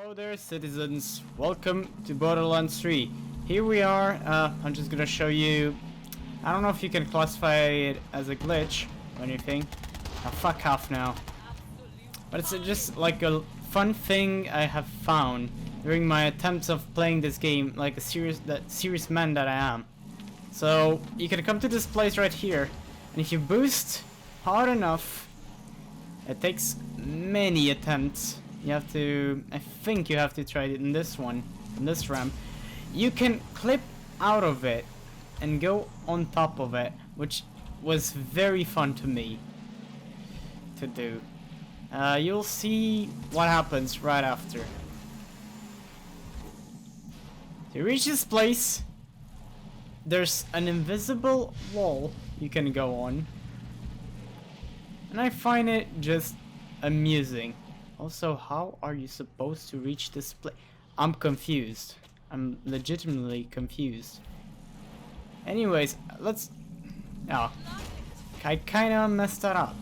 Hello there, citizens. Welcome to Borderlands 3. Here we are. I'm just gonna show you. I don't know if you can classify it as a glitch or anything. Oh, fuck off now. But it's just like a fun thing I have found during my attempts of playing this game like a serious man that I am. So you can come to this place right here, and if you boost hard enough, it takes many attempts. You have to, I think you have to try it in this one, in this ramp. You can clip out of it and go on top of it, which was very fun to me to do. You'll see what happens right after. To reach this place, there's an invisible wall you can go on, and I find it just amusing. Also, how are you supposed to reach this place? I'm confused. I'm legitimately confused. Anyways, let's... Oh, I kinda messed that up.